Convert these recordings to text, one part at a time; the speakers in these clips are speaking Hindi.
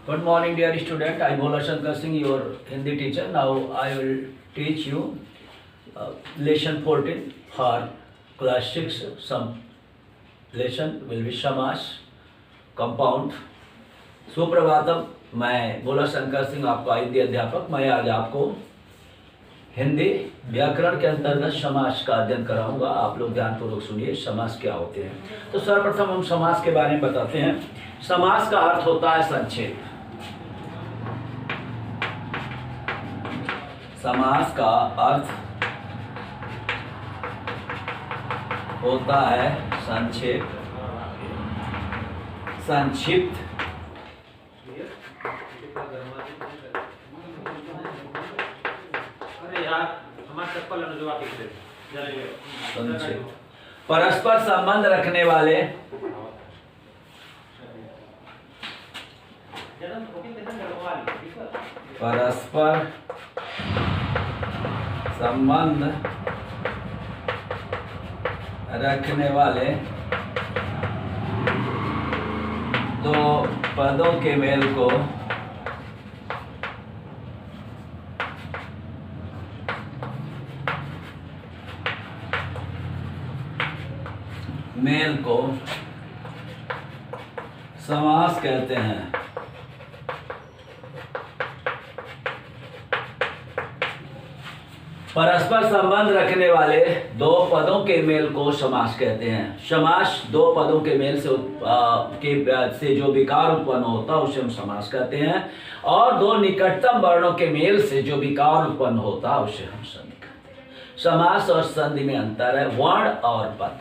Good morning, dear student. I am Bhola Shankar Singh, your Hindi teacher. Now I will teach you lesson 14 for class 6. Some lesson will be समास compound. सुप्रभातम, मैं भोला शंकर सिंह, आपका हिंदी अध्यापक। मैं आज आपको हिंदी व्याकरण के अंतर्गत समास का अध्ययन कराऊंगा। आप लोग ध्यानपूर्वक सुनिए समास क्या होते हैं। तो सर्वप्रथम हम समास के बारे में बताते हैं। समास का अर्थ होता है संक्षेप। समास का अर्थ होता है संक्षेप, संक्षिप्त। संक्षिप्त परस्पर संबंध रखने वाले, परस्पर संबंध रखने वाले दो पदों के मेल को समास कहते हैं। परस्पर संबंध रखने वाले दो पदों के मेल को समास कहते हैं। समास दो पदों के मेल से जो विकार उत्पन्न होता है उसे हम समास कहते हैं, और दो निकटतम वर्णों के मेल से जो विकार उत्पन्न होता है उसे हम संधि कहते हैं। समास और संधि में अंतर है वर्ण और पद।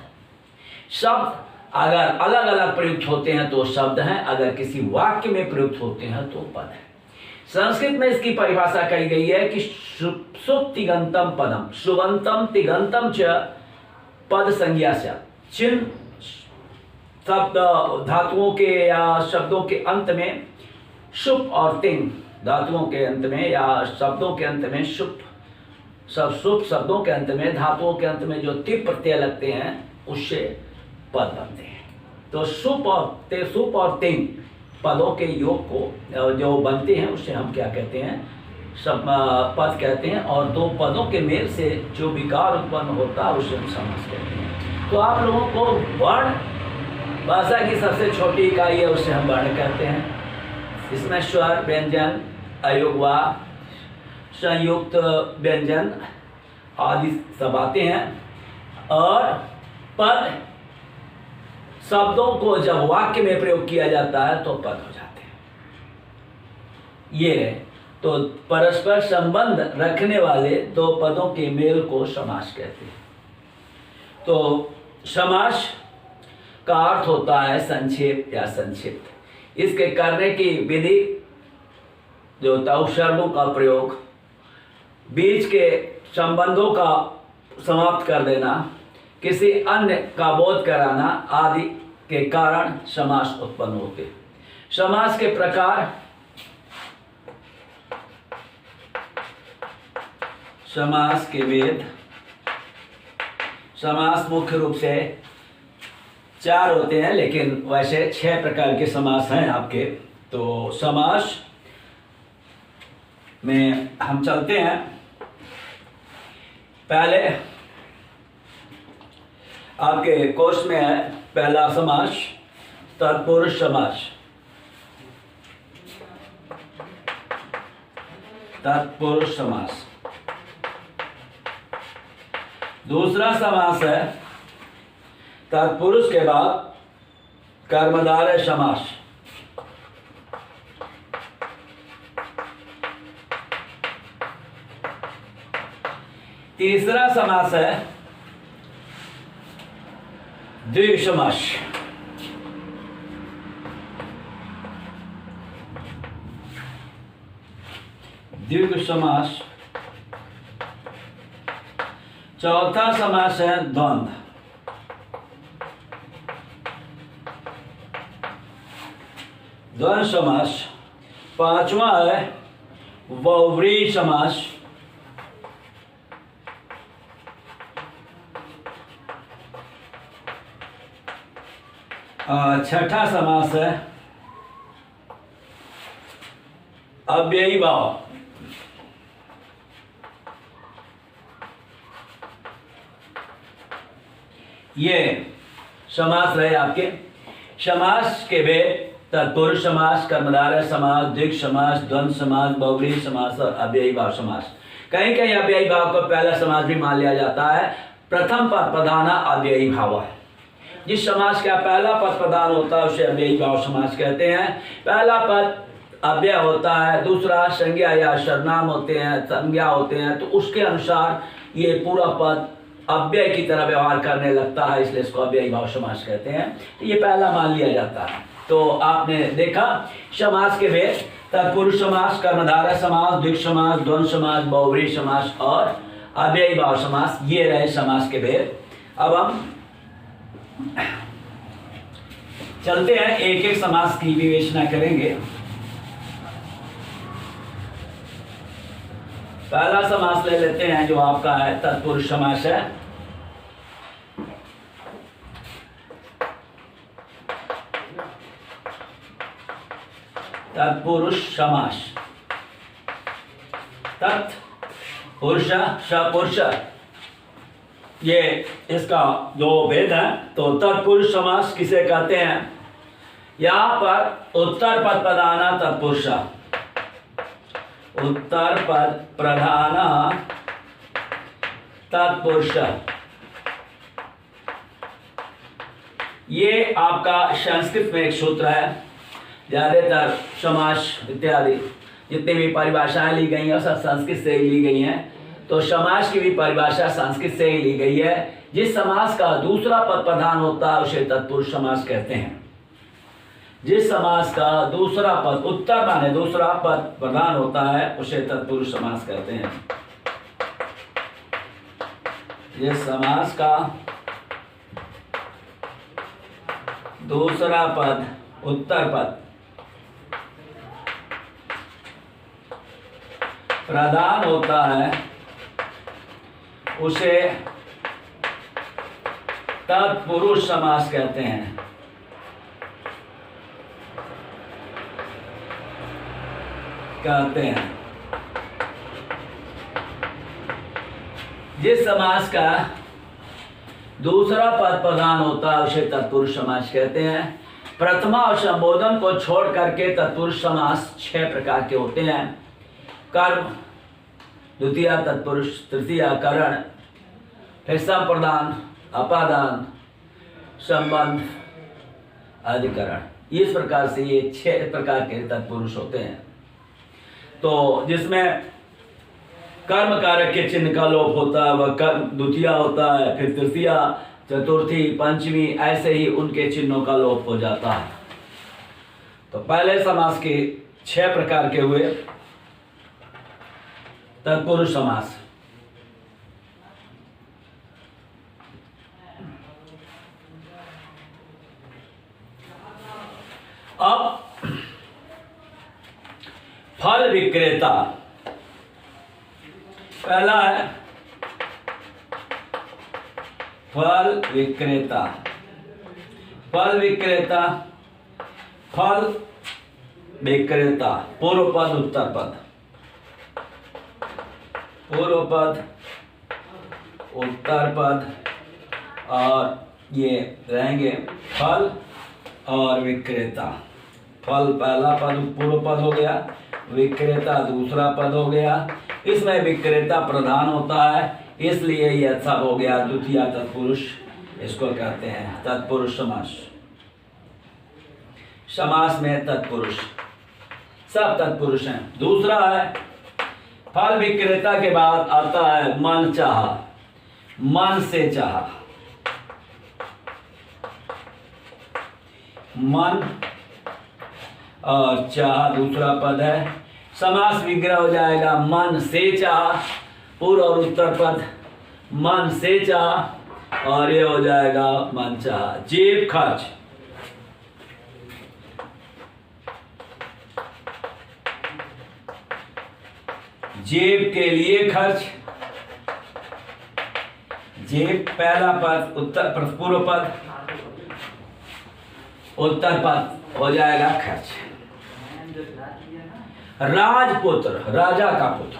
शब्द अगर अलग अलग प्रयुक्त होते हैं तो शब्द हैं, अगर किसी वाक्य में प्रयुक्त होते हैं तो पद है। संस्कृत में इसकी परिभाषा कही गई है कि सुप तिगंतम पदम, सुबंतम तिगंतम च पद संज्ञा से। चिन्ह शब्द धातुओं के या शब्दों के अंत में शुप और तिंग, धातुओं के अंत में या शब्दों के अंत में शुप शब्दों के अंत में, धातुओं के अंत में जो ति प्रत्यय लगते हैं उससे पद बनते हैं। तो सुप और तिंग पदों के योग को जो बनते हैं उससे हम क्या कहते हैं, सब पद कहते हैं, और दो पदों के मेल से जो विकार उत्पन्न होता है उसे हम समास कहते हैं। तो आप लोगों को वर्ण, भाषा की सबसे छोटी इकाई है उसे हम वर्ण कहते हैं। इसमें स्वर, व्यंजन, अयुग्मा, संयुक्त व्यंजन आदि सब आते हैं। और पद शब्दों को जब वाक्य में प्रयोग किया जाता है तो पद हो जाते हैं। ये तो परस्पर संबंध रखने वाले दो पदों के मेल को समास कहते हैं। तो समास का अर्थ होता है संक्षेप या संक्षिप्त। इसके करने की विधि जो होता है उपसर्गों का प्रयोग, बीच के संबंधों का समाप्त कर देना, किसी अन्य का बोध कराना आदि के कारण समास उत्पन्न होते हैं। समास के प्रकार, समास के भेद। समास मुख्य रूप से 4 होते हैं, लेकिन वैसे 6 प्रकार के समास हैं आपके। तो समास में हम चलते हैं। पहले आपके कोर्स में है पहला समास तत्पुरुष समास। तत्पुरुष समास। दूसरा समास है तत्पुरुष के बाद कर्मधारय समास। तीसरा समास है द्विगु समास। द्विगु समास। चौथा समास है द्वंद्व। द्वंद्व समास। पांचवा है बहुव्रीहि समास। छठा समास है अव्ययी भाव, ये समास रहे आपके। समास के भेद तत्पुरुष समास, कर्मधारय समास, द्विग समास, द्वंद्व समास, बहुव्रीहि समास और अव्ययी भाव समास। कहीं कहीं अव्ययी भाव को पहला समास भी मान लिया जाता है। प्रथम पद प्रधान अव्ययी भाव, जिस समास का पहला पद प्रधान होता है उसे अव्ययी भाव समास कहते हैं। पहला पद अव्यय होता है, दूसरा संज्ञा या सर्वनाम होते हैं, संज्ञा होते हैं, तो उसके अनुसार ये पूरा पद अव्यय की तरह व्यवहार करने लगता है, इसलिए इसको अव्ययी भाव समास कहते हैं। तो ये पहला मान लिया जाता है। तो आपने देखा समास के भेद तत्पुरुष समास, कर्मधारय समास, द्विग समास, द्वंद्व समास, बहुव्रीहि समास और अव्ययी भाव समास, ये रहे समास के भेद। अब हम चलते हैं एक एक समास की विवेचना करेंगे। पहला समास ले लेते हैं जो आपका है तत्पुरुष समास है। तत्पुरुष समास, तत्पुरुष सपुरुष, ये इसका जो भेद है। तो तत्पुरुष समास किसे कहते हैं? यहां पर उत्तर पद प्रधान तत्पुरुष, उत्तर पद प्रधान तत्पुरुष, ये आपका संस्कृत में एक सूत्र है। ज्यादातर समास इत्यादि जितनी भी परिभाषाएं ली गई हैं सब संस्कृत से ही ली गई हैं। तो समास की भी परिभाषा संस्कृत से ही ली गई है। जिस समास का दूसरा पद प्रधान होता है उसे तत्पुरुष समास कहते हैं। जिस समास का दूसरा पद, उत्तर माने दूसरा पद प्रधान होता है, उसे तत्पुरुष समास कहते हैं। जिस समास का दूसरा पद, उत्तर पद प्रधान होता है उसे तत्पुरुष समास कहते हैं। जिस समास का दूसरा पद प्रधान होता है उसे तत्पुरुष समास कहते हैं। प्रथमा और संबोधन को छोड़ करके तत्पुरुष समास 6 प्रकार के होते हैं। कर्म, द्वितीय तत्पुरुष, तृतीय करण, फिर संप्रदान, अपादान, संबंध, अधिकरण। इस प्रकार से ये 6 प्रकार के तत्पुरुष होते हैं। तो जिसमें कर्म कारक के चिन्ह का लोप होता है वह कर्म द्वितीय होता है, फिर तृतीय, चतुर्थी, पंचमी, ऐसे ही उनके चिन्हों का लोप हो जाता है। तो पहले समास के 6 प्रकार के हुए तत्पुरुष समास। अब फल विक्रेता, पहला है फल विक्रेता। फल विक्रेता, फल विक्रेता, पूर्व पद उत्तर पद, पूर्व पद उत्तर पद, और ये रहेंगे फल और विक्रेता। फल पहला पद पूर्व पद हो गया, विक्रेता दूसरा पद हो गया। इसमें विक्रेता प्रधान होता है, इसलिए यह सब हो गया द्वितीय तत्पुरुष, इसको कहते हैं तत्पुरुष समास। समास में तत्पुरुष, सब तत्पुरुष हैं। दूसरा है फल विक्रेता के बाद आता है मन चाह, मन से चाह, मन और चाह दूसरा पद है। समास विग्रह हो जाएगा मन से चाह, पूर्व और उत्तर पद मन से चाह, और ये हो जाएगा मन चाह। जेब खर्च, जेब के लिए खर्च, जेब पहला पद उत्तर पूर्व पद, उत्तर पद हो जाएगा खर्च। राजपुत्र, राजा का पुत्र।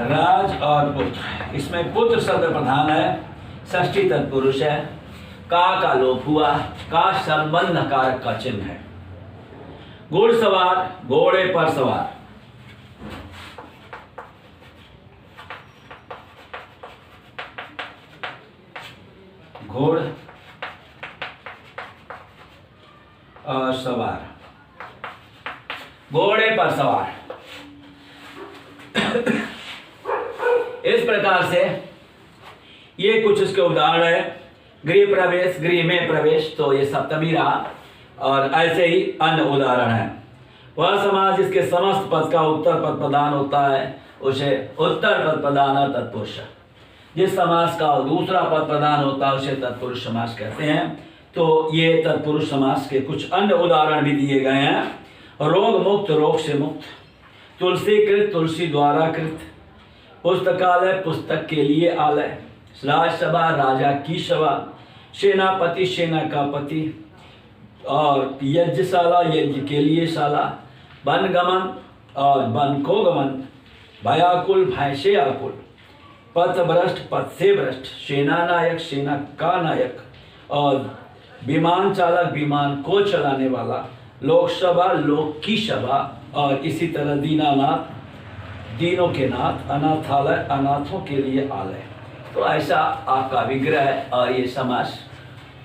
राज और पुत्र, इसमें पुत्र शब्द प्रधान है, षष्ठी तत्पुरुष है, का लोप हुआ, का संबंध कारक का चिन्ह है। घुड़सवार, घोड़े पर सवार। घोड़ और सवार, घोड़े पर सवार। इस प्रकार से ये कुछ इसके उदाहरण है। गृह प्रवेश, गृह में प्रवेश, तो ये सप्तमी रहा। और ऐसे ही अन्य उदाहरण है। वह समास जिसके समस्त पद का उत्तर पद प्रदान होता है उसे उत्तर पद प्रदान तत्पुरुष। जिस समास का दूसरा पद प्रदान होता है उसे तत्पुरुष समास कहते हैं। तो ये तत्पुरुष समास के कुछ अन्य उदाहरण भी दिए गए हैं। रोग मुक्त, रोग से मुक्त। तुलसीकृत, तुलसी द्वारा कृत। पुस्तकालय, पुस्तक के लिए आलय। राजसभा, राजा की सभा। सेनापति, सेना का पति। और यज्ञशाला, यज्ञ के लिए शाला। वनगमन और वन को गमन। भयाकुल, भय से आकुल। पथभ्रष्ट, पथ से भ्रष्ट। सेना नायक, सेना का नायक। और विमान चालक, विमान को चलाने वाला। लोकसभा, लोक की सभा। और इसी तरह दीनानाथ, दीनों के नाथ। अनाथालय, अनाथों के लिए आलय। तो ऐसा आपका विग्रह है। और ये समास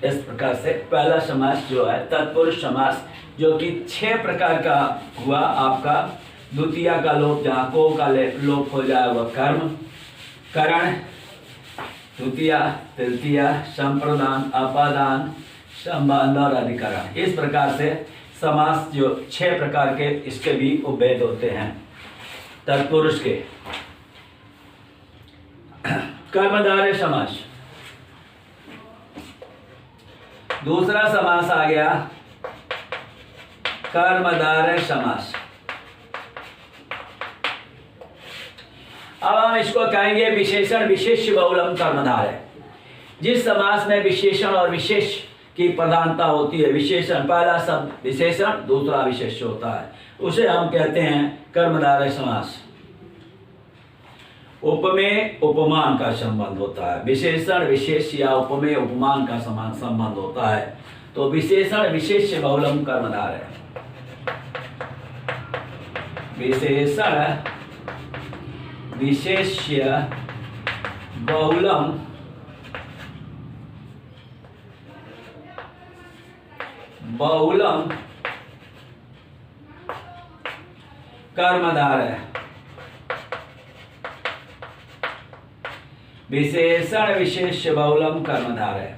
इस प्रकार से, पहला समास जो है तत्पुरुष समास, जो कि 6 प्रकार का हुआ आपका। द्वितीया का लोप, जहाँ को का लोप हो जाए वह कर्म, करण। द्वितीया, तृतीया, संप्रदान, अपादान, संबंध और अधिकरण। इस प्रकार से समास जो 6 प्रकार के इसके भी उपभेद होते हैं तत्पुरुष के। कर्मधारय समास, दूसरा समास आ गया कर्मधारय समास। अब हम इसको कहेंगे विशेषण विशेष्य बहुलम कर्मधारय। जिस समास में विशेषण और विशेष की प्रधानता होती है, विशेषण पहला शब्द विशेषण, दूसरा विशेष्य होता है, उसे हम कहते हैं कर्मधारय समास। उपमेय उपमान का संबंध होता है। विशेषण विशेष या उपमेय उपमान का समान संबंध होता है। तो विशेषण विशेष्य बहुलम कर्मधारय। विशेषण विशेष्य बहुलम कर्मधारय। विशेषण विशेष्य बहुलम कर्मधारय।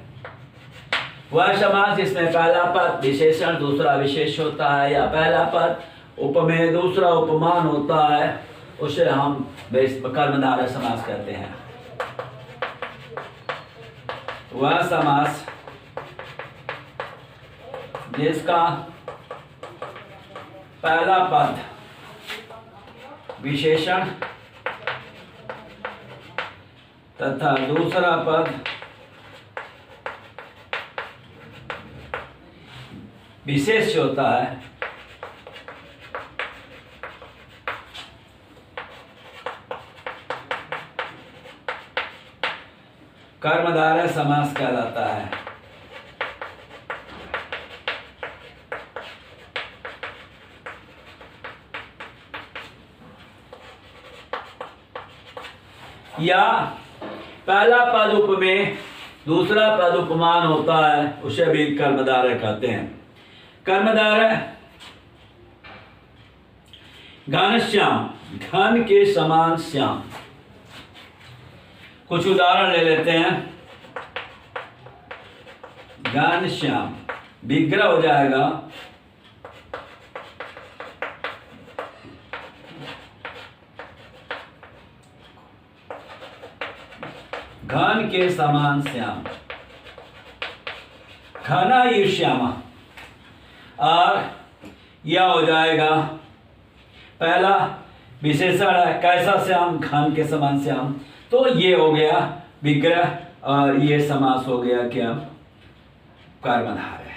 वह समास जिसमें पहला पद विशेषण दूसरा विशेष होता है, या पहला पद उपमेय दूसरा उपमान होता है, उसे हम कर्मधारय समास कहते हैं। वह समास जिसका पहला पद विशेषण तथा दूसरा पद विशेष होता है, कर्मधारय समास कहलाता है। या पहला पद उपमेय दूसरा पद उपमान होता है, उसे भी कर्मधारय कहते हैं। कर्मधारय घनश्याम, घन के समान श्याम। कुछ उदाहरण ले लेते हैं। घनश्याम विग्रह हो जाएगा घन के समान श्याम, घना ही श्यामा। और यह हो जाएगा पहला विशेषण है, कैसा श्याम, घन के समान श्याम। तो ये हो गया विग्रह और ये समास हो गया क्या, कर्मधारय,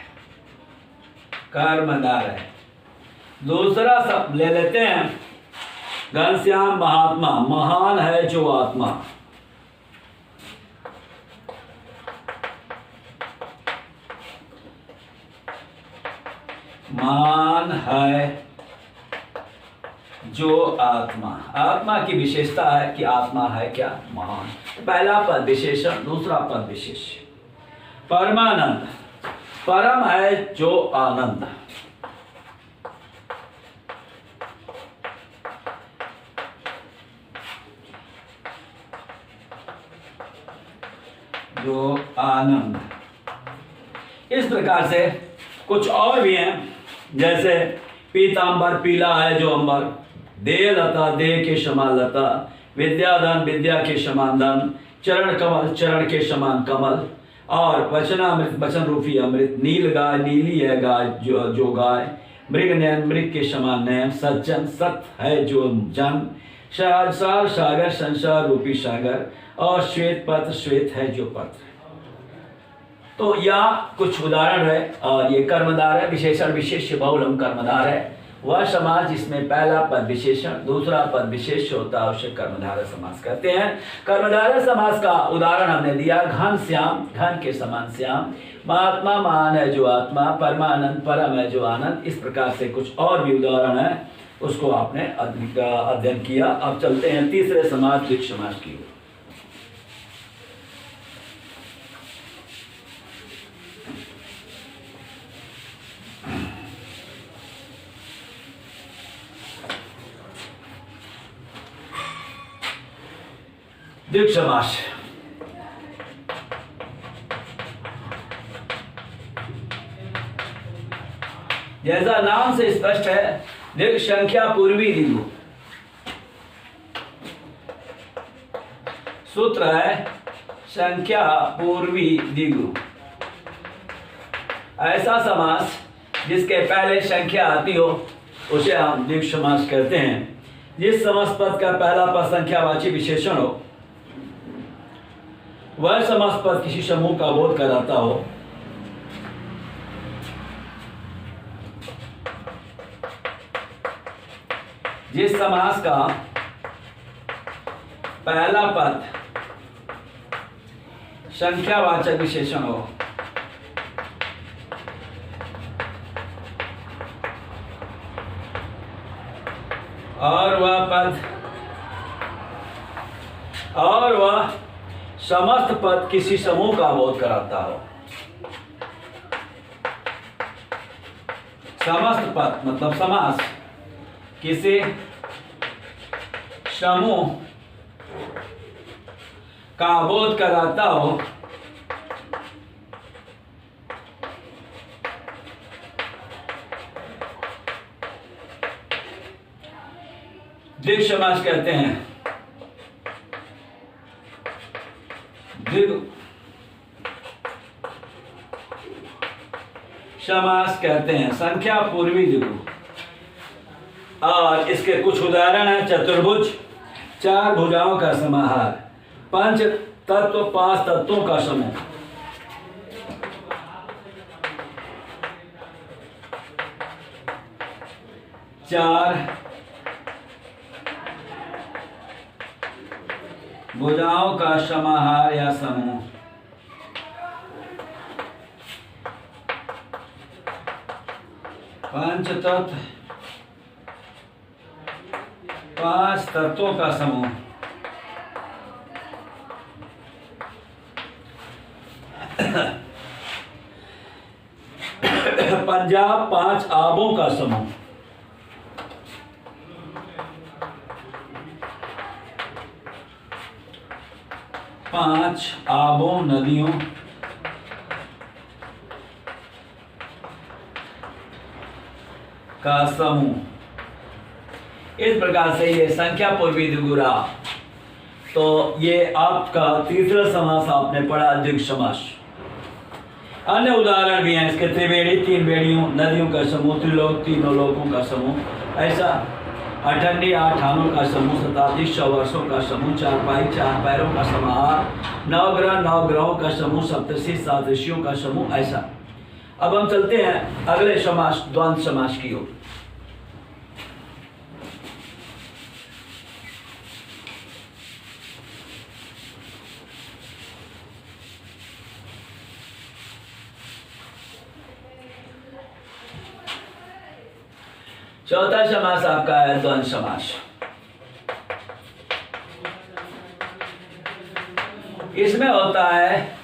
कर्मधारय। दूसरा शब्द ले लेते हैं, घनश्याम महात्मा, महान है जो आत्मा, महान है जो आत्मा। आत्मा की विशेषता है कि आत्मा है क्या, महान। पहला पद विशेषण, दूसरा पद विशेष्य। परमानंद, परम है जो आनंद, जो आनंद। इस प्रकार से कुछ और भी हैं, जैसे पीतांबर, पीला है जो अंबर, देह लता, देह के समान लता, विद्यादान, विद्या के समान दान, चरण कमल, चरण के समान कमल, और वचनामृत, वचन रूपी अमृत, नील गाय, नीली है गाय जो गाय, मृग नयन, मृग के समान नयन, सज्जन, सत्य है जो जन, संसार सागर, संसार रूपी सागर, और श्वेत पत्र, श्वेत है जो पत्र। तो यह कुछ उदाहरण है, और ये कर्मधार है, विशेषण विशेष्य बहुलम कर्मधार है। वह समास जिसमें पहला पद विशेषण, दूसरा पद विशेष्य होता है उसे कर्मधारय समास कहते हैं। कर्मधारय समास का उदाहरण हमने दिया, घन श्याम, घन के समान श्याम, महात्मा, महान है जो आत्मा, परमानंद, परम है जो आनंद। इस प्रकार से कुछ और भी उदाहरण है, उसको आपने अध्ययन किया। अब चलते हैं तीसरे समास, द्विग समास की ओर। द्विग समास, जैसा नाम से स्पष्ट है, द्विग संख्या पूर्वी दिगु। सूत्र है संख्या पूर्वी दिगु। ऐसा समास जिसके पहले संख्या आती हो उसे हम द्विग समास कहते हैं। जिस समास पद का पहला पद संख्यावाची विशेषण हो, वह समास पद किसी समूह का बोध कराता हो। जिस समास का पहला पद संख्यावाचक विशेषण हो, और वह समस्त पद किसी समूह का बोध कराता हो। समस्त पद मतलब समास किसी समूह का बोध कराता हो, द्विग समास कहते हैं। द्विग समास कहते हैं संख्या पूर्वी द्विगु। और इसके कुछ उदाहरण हैं, चतुर्भुज, चार भुजाओं का समाहार, पंच तत्व, पांच तत्वों का समूह, चार भुजाओं का समाहार या समूह, पंच तत्व, पांच तत्वों का समूह, पंजाब, पांच आबों का समूह, पांच आबों नदियों का समूह। इस प्रकार से ये संख्या पूर्वी द्विगु रहा। तो ये आपका तीसरा समास आपने पढ़ा, द्विग समास। अन्य उदाहरण भी हैं इसके, त्रिवेणी, तीन बेड़ियों, नदियों का समूह, त्रिलोक, तीनों लोकों का समूह, ऐसा अठन्नी, आठ आनों का समूह, शताब्दी, 100 वर्षों का समूह, चारपाई, चार पैरों का समाहार, नवग्रह, नौ ग्रहों का समूह, सप्तर्षि, 7 ऋषियों का समूह, ऐसा। अब हम चलते हैं अगले समास द्वंद्व समास की ओर। चौथा समास आपका है द्वंद्व समास। इसमें होता है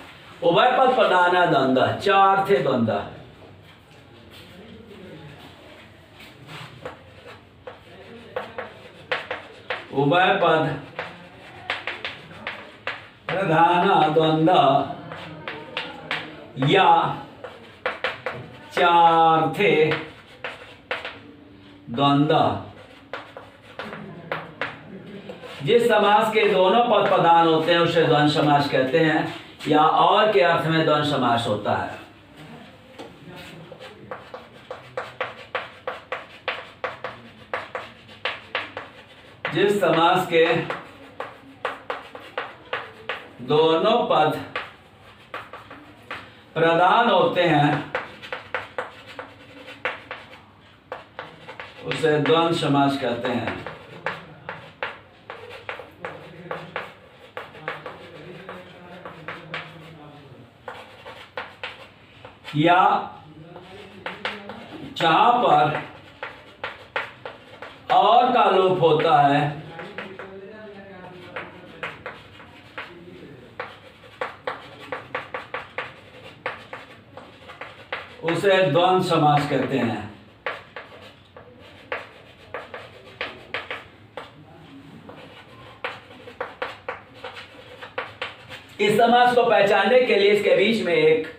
उभय पद प्रधान द्वंद्व, चार थे द्वंद्व। उभय पद प्रधान द्वंद्व या चार थे द्वंद्व। जिस समास के दोनों पद प्रधान होते हैं उसे द्वंद्व समास कहते हैं, या और के अर्थ में द्वंद्व समास होता है। जिस समास के दोनों पद प्रधान होते हैं उसे द्वंद्व समास कहते हैं। या जहां पर और का लोप होता है उसे द्वंद्व समास कहते हैं। इस समास को पहचानने के लिए इसके बीच में एक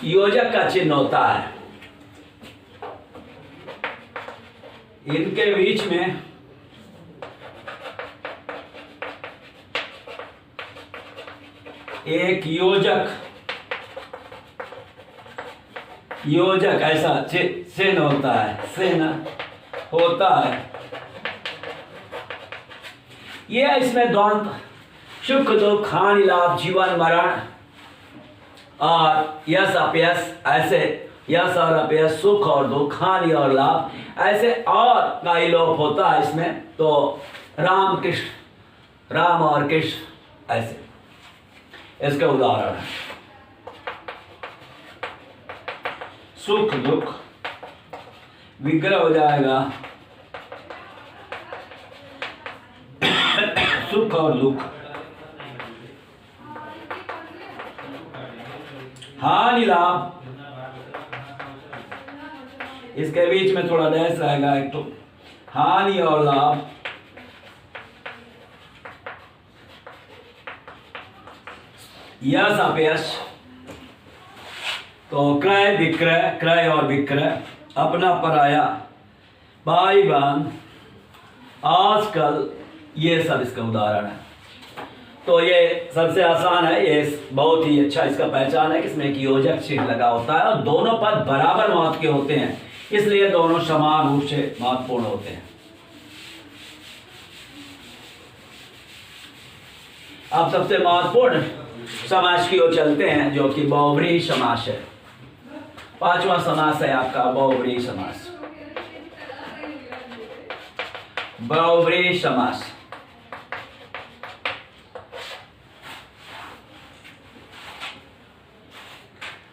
योजक का चिन्ह होता है। इनके बीच में एक योजक ऐसा चिन्ह होता है, चिन्ह होता है। यह इसमें द्वंद्व, सुख दुख, हानि लाभ, जीवन मरण और यश अपयश, ऐसे यश और अपयश, सुख और दुख, हानि और लाभ, ऐसे और का ही लोप होता है इसमें। तो राम कृष्ण, राम और कृष्ण, ऐसे इसके उदाहरण है। सुख दुख विग्रह हो जाएगा सुख और दुख, हानि लाभ, इसके बीच में थोड़ा डैश रहेगा एक तो, हानि और लाभ, यश अपयश, तो क्रय विक्रय, क्रय और विक्रय, अपना पराया, भाई बहन, आजकल, ये सब इसका उदाहरण है। तो ये सबसे आसान है, ये बहुत ही अच्छा इसका पहचान है कि इसमें एक योजक चिन्ह लगा होता है और दोनों पद बराबर महत्व के होते हैं, इसलिए दोनों समान रूप से महत्वपूर्ण होते हैं। अब सबसे महत्वपूर्ण समास की ओर चलते हैं जो कि बहुव्रीहि समास है। पांचवा समास है आपका बहुव्रीहि समास। बहुव्रीहि समास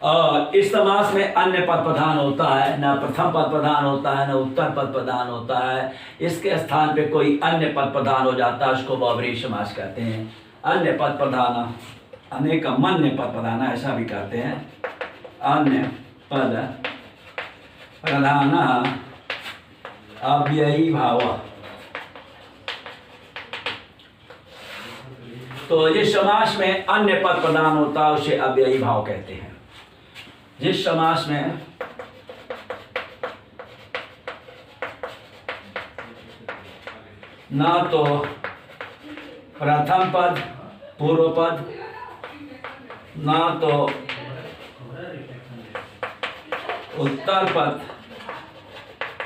और इस समास में अन्य पद प्रधान होता है, न प्रथम पद प्रधान होता है, न उत्तर पद प्रधान होता है। इसके स्थान पे कोई अन्य पद प्रधान हो जाता है, उसको बहुव्रीहि समास कहते हैं। अन्य पद प्रधान, अनेकम अन्य पद प्रधान, ऐसा भी कहते हैं। अन्य पद प्रधान अव्ययी भाव। तो जिस समास में अन्य पद प्रधान होता है उसे अव्ययी भाव कहते हैं। जिस समास में ना तो प्रथम पद पूर्व पद, ना तो उत्तर पद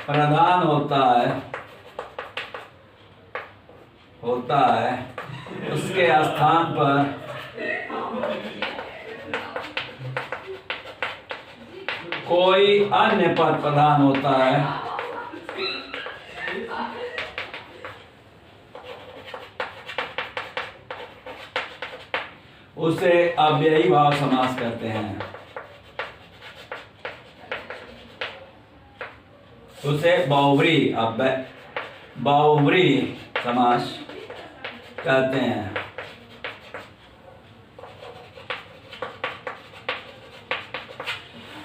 प्रधान होता है, उसके स्थान पर कोई अन्य पद प्रधान होता है उसे अव्ययी भाव समास कहते हैं। उसे बहुव्रीहि समास कहते हैं।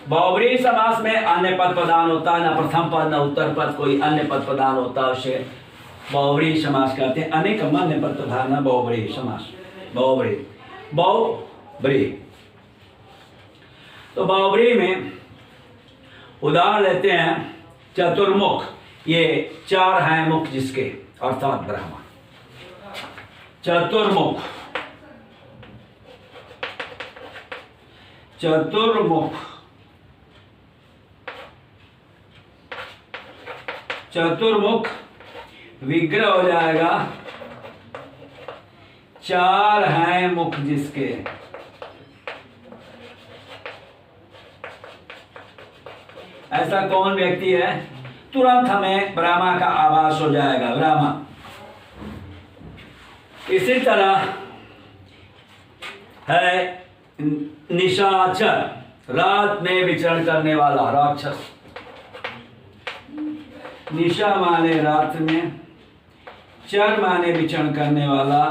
बहुव्रीहि समास में अन्य पद प्रधान होता है, न प्रथम पद न उत्तर पद, कोई अन्य पद प्रधान होता है उसे बहुव्रीहि समास कहते हैं। अनेक अन्य पद प्रधान है बहुव्रीहि समास। बहुव्रीहि तो बहुव्रीहि में उदाहरण लेते हैं चतुर्मुख, ये चार हैं मुख जिसके, अर्थात ब्रह्मा। चतुर्मुख विग्रह हो जाएगा चार हैं मुख जिसके। ऐसा कौन व्यक्ति है? तुरंत हमें ब्रह्मा का आभास हो जाएगा, ब्रह्मा। इसी तरह है निशाचर, रात में विचरण करने वाला राक्षस। निशा माने रात में, चर माने विचरण करने वाला,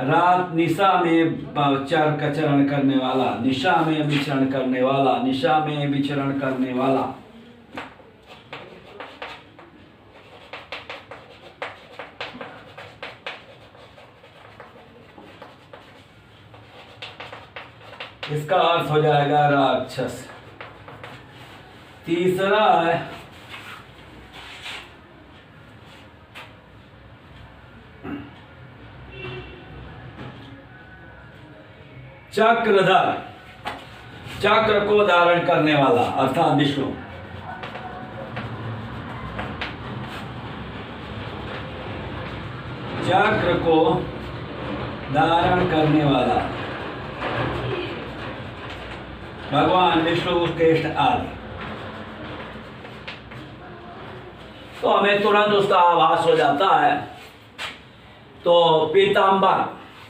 रात निशा में चर कचरण करने वाला, निशा में विचरण करने वाला, निशा में विचरण करने वाला। इसका अर्थ हो जाएगा राक्षस। तीसरा है चक्रधर, चक्र को धारण करने वाला अर्थात विष्णु। चक्र को धारण करने वाला भगवान विष्णु कृष्ण आदि। तो हमें तुरंत उसका आभास हो जाता है। तो पीतांबर,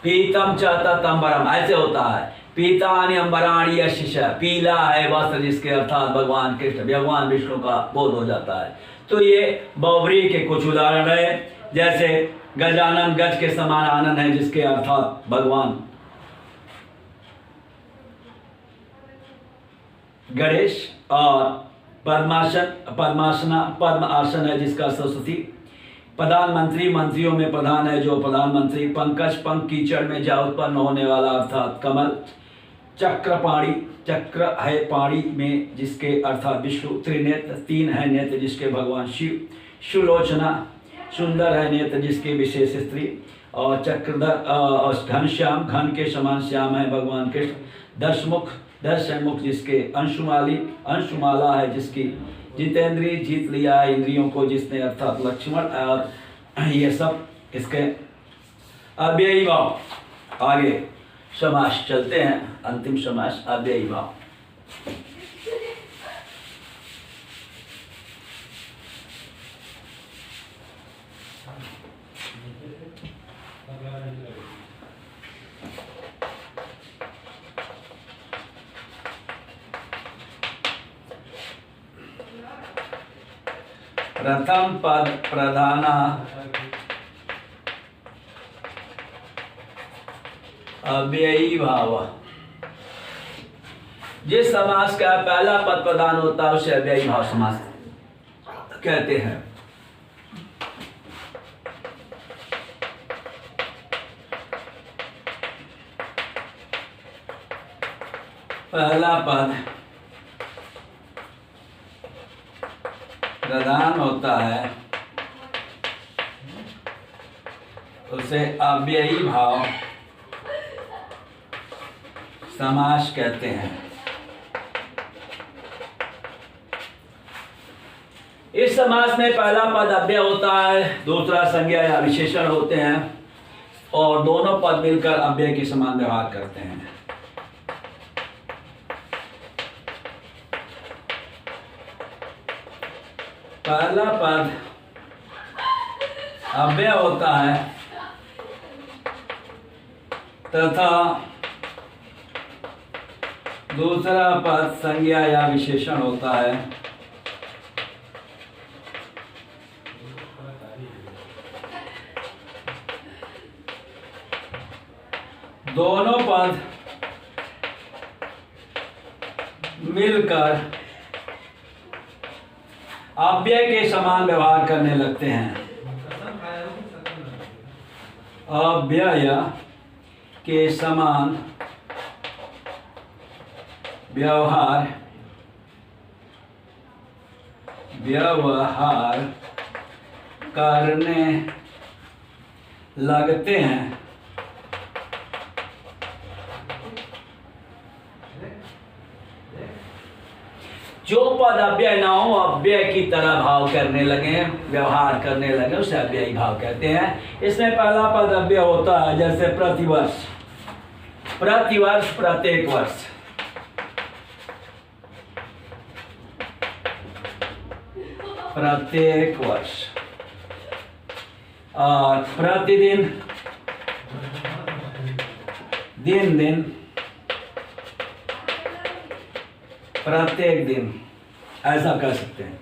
पीतम च ततंबरम, ऐसे होता है। पीतानि अंबराणि यशिष, पीला है वस्त्र जिसके, अर्थात भगवान कृष्ण, भगवान विष्णु का बोध हो जाता है। तो ये बहुव्रीहि के कुछ उदाहरण है, जैसे गजानन, गज के समान आनंद है जिसके, अर्थात भगवान गणेश। और पद्म आसन है जिसका सरस्वती। प्रधानमंत्री, मंत्रियों में प्रधान है जो प्रधानमंत्री। पंकज, पंख कीचड़ में जा उत्पन्न होने वाला अर्थात कमल। चक्रपाणी, चक्र है पाणी में जिसके, अर्थात विष्णु। त्रिनेत्र, तीन है नेत्र जिसके, भगवान शिव। सुलोचना, सुंदर है नेत्र जिसके, विशेष स्त्री। और चक्रधर, घनश्याम, घन के समान श्याम है भगवान कृष्ण। दशमुख, 10 है मुख जिसके। अंशुमाली, अंशुमाला है जिसकी। जितेंद्रिय, जीत लिया है इंद्रियों को जिसने, अर्थात लक्ष्मण। और ये सब इसके अव्ययी भाव। आगे समास चलते हैं, अंतिम समास अव्ययी भाव। प्रथम पद प्रधाना अव्ययी भाव। जिस समास का पहला पद प्रधान होता है उसे अव्ययी भाव समास कहते हैं। पहला पद प्रधान होता है उसे अव्ययी भाव समास कहते हैं। इस समास में पहला पद अव्यय होता है, दूसरा संज्ञा या विशेषण होते हैं, और दोनों पद मिलकर अव्यय के समान व्यवहार करते हैं। पहला पद अव्यय होता है तथा दूसरा पद संज्ञा या विशेषण होता है। दोनों पद मिलकर अव्यय के समान व्यवहार करने लगते हैं। अव्यय के समान व्यवहार करने लगते हैं। जो पद अव्यय ना हो अव्यय की तरह भाव करने लगे, व्यवहार करने लगे, उसे अव्ययी भाव कहते हैं। इसमें पहला पद अव्यय होता है, जैसे प्रतिवर्ष, प्रतिवर्ष, प्रत्येक वर्ष। प्रत्येक वर्ष। और प्रतिदिन, दिन दिन, प्रत्येक दिन, ऐसा कर सकते हैं।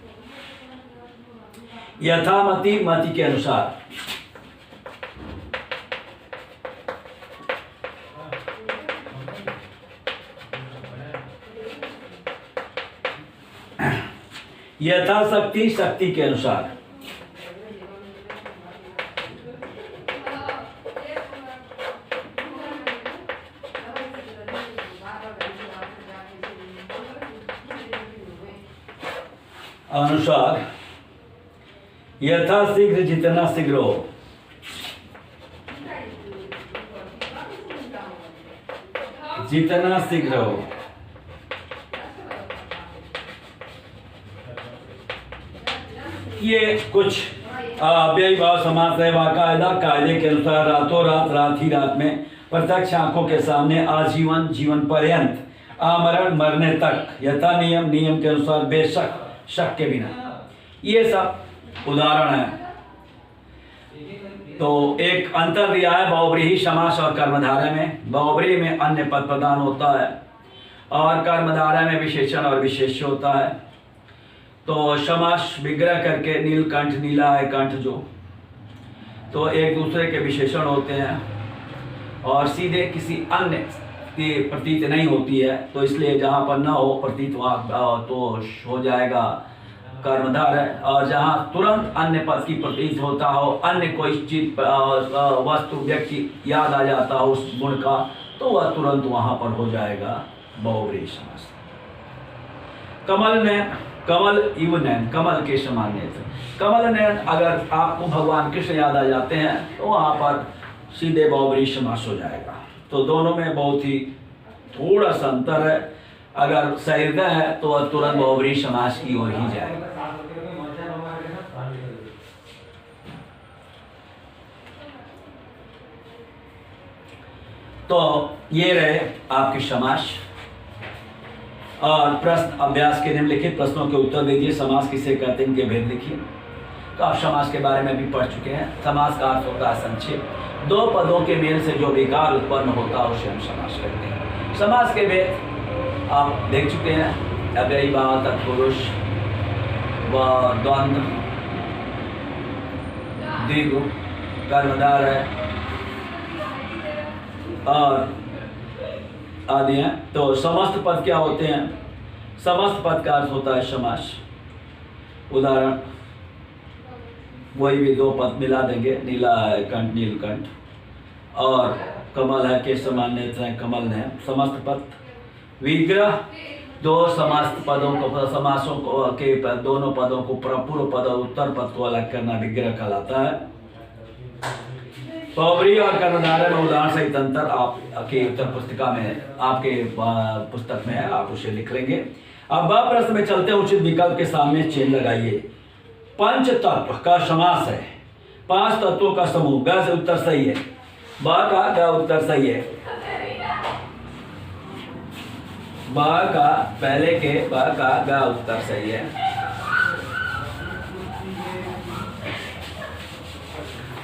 यथामति, मति के अनुसार। यथाशक्ति, शक्ति के अनुसार। अनुसार, यथाशीघ्र, जितना शीघ्र हो। जितना शीघ्र हो। ये कुछ अव्ययी भाव समास है। बाकायदा कायदे के अनुसार रातों रात, रात ही रात में, प्रत्यक्ष आंखों के सामने, आजीवन, जीवन पर्यंत, आमरण, मरने तक, यथा नियम, नियम के अनुसार, बेशक, शक के बिना। ये सब उदाहरण है। तो एक अंतर दिया है बहुव्रीहि समास और कर्मधारय में। बहुव्रीहि में अन्य पद प्रदान होता है और कर्मधारय में विशेषण और विशेष्य होता है। तो समास विग्रह करके नीलकंठ, नीला है कंठ, जो तो एक दूसरे के विशेषण होते हैं और सीधे किसी अन्य की प्रतीत नहीं होती है। तो इसलिए जहाँ पर न हो प्रतीत वहाँ तो हो जाएगा कर्मधारय, और जहाँ तुरंत अन्य पद की प्रतीत होता हो, अन्य कोई चीज वस्तु व्यक्ति याद आ जाता हो उस गुण का, तो वह तुरंत वहाँ पर हो जाएगा बहुव्रीहि समास। कमल नयन, कमल इव नयन, कमल के समान नेत्र। कमल नयन अगर आपको भगवान कृष्ण याद आ जाते हैं तो वहाँ पर सीधे बहुव्रीहि समास हो जाएगा। तो दोनों में बहुत ही थोड़ा सा अंतर है। अगर सहृदय है तो वह तुरंत बहुव्रीहि समास की ओर ही जाएगा। तो ये रहे आपके समास। और प्रश्न अभ्यास के निम्नलिखित प्रश्नों के उत्तर दीजिए। समास किसे कहते हैं, इनके भेद लिखिए। तो आप समास के बारे में भी पढ़ चुके हैं। समास का अर्थ होता है संक्षेप। दो पदों के मेल से जो विकार उत्पन्न होता है उसे हम समास कहते हैं। समास के भेद आप देख चुके हैं। अव्ययी भाव, तत्पुरुष व द्वंद्व, द्विगु, कर्मधारय और आदि हैं। तो समस्त पद क्या होते हैं? समस्त पद का अर्थ होता है समास। उदाहरण वही भी दो पद मिला देंगे, नीला है कंठ, नीलकंठ, और कमल है के समान नेत्र है, कमल है। समस्त पद। विग्रह, दो समस्त पदों को, समासों को के दोनों पदों को, पूर्व पद और उत्तर पद को अलग करना विग्रह कहलाता है। बहुव्रीहि और कर्मधारय में उदाहरण सहित अंतर आपके उत्तर पुस्तिका में, आपके पुस्तक में है, आप उसे लिख लेंगे। अब ब प्रश्न में चलते हैं। उचित विकल्प के सामने चिन्ह लगाइए। पंच तत्व का समास है। 5 तत्वों का समूह। ग से उत्तर सही है। ब का ग उत्तर सही है। ब का पहले के ब का ग उत्तर सही है।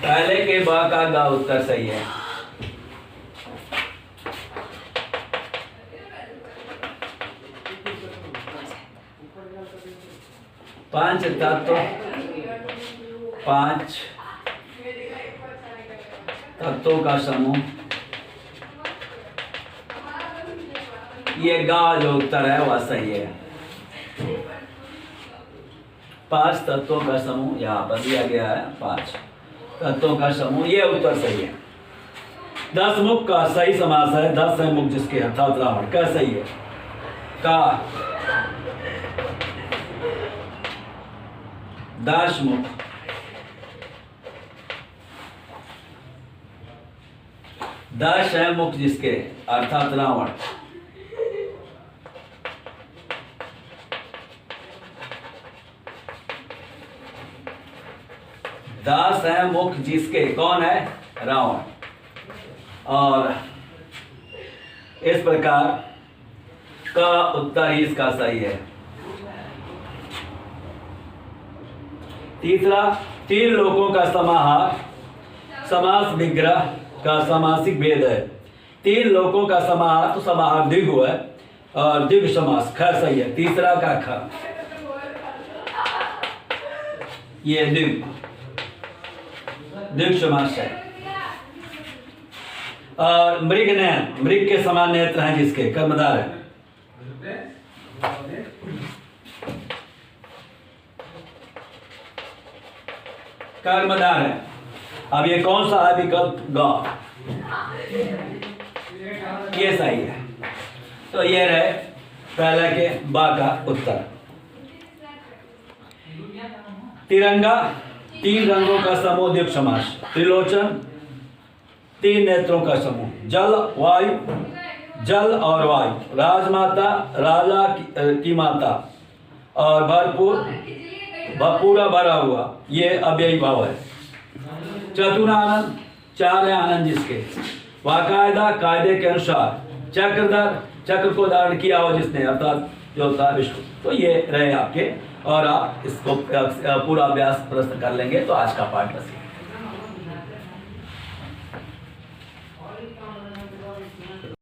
पहले के बा का गा उत्तर सही है। पांच तत्व, पांच तत्वों का समूह, ये गा जो उत्तर है वह सही है। पांच तत्वों का समूह यहाँ पर दिया गया है, पांच तत्वों का समूह, ये उत्तर सही है। 10 मुख का सही समास है, 10 है मुख जिसके, अर्थात रावण। क्या सही है? का 10 मुख, 10 है मुख जिसके, अर्थात रावण। दास है मुख जिसके, कौन है? रावण। और इस प्रकार का उत्तर ही इसका सही है। तीसरा, 3 लोकों का समाहार, समास विग्रह का समासिक भेद है। 3 लोकों का समाहार, तो समाहार द्विगु है और द्विगु समास, ख सही है। तीसरा का ख, ये द्विगु समास है। और मृग नयन, मृग के समान नेत्र हैं जिसके, कर्मधार है। कर्मधार है। अब ये कौन सा है विकल्प? ग, ये सही है। तो ये रहे पहले के बा का उत्तर। तिरंगा, 3 रंगों का समूह, द्विगु समास। त्रिलोचन, 3 नेत्रों का समूह, जल वायु, जल और वायु। राजमाता, राजा की माता, और भरपूर, पूरा भरा हुआ, ये अव्ययी भाव है। चतुरानंद, 4 है आनंद जिसके, बाकायदा, कायदे के अनुसार। चक्रधर, चक्र को धारण किया हो जिसने, अर्थात जो होता है विष्णु। तो ये रहे आपके, और आप इसको पूरा अभ्यास प्रश्न कर लेंगे तो आज का पाठ बस।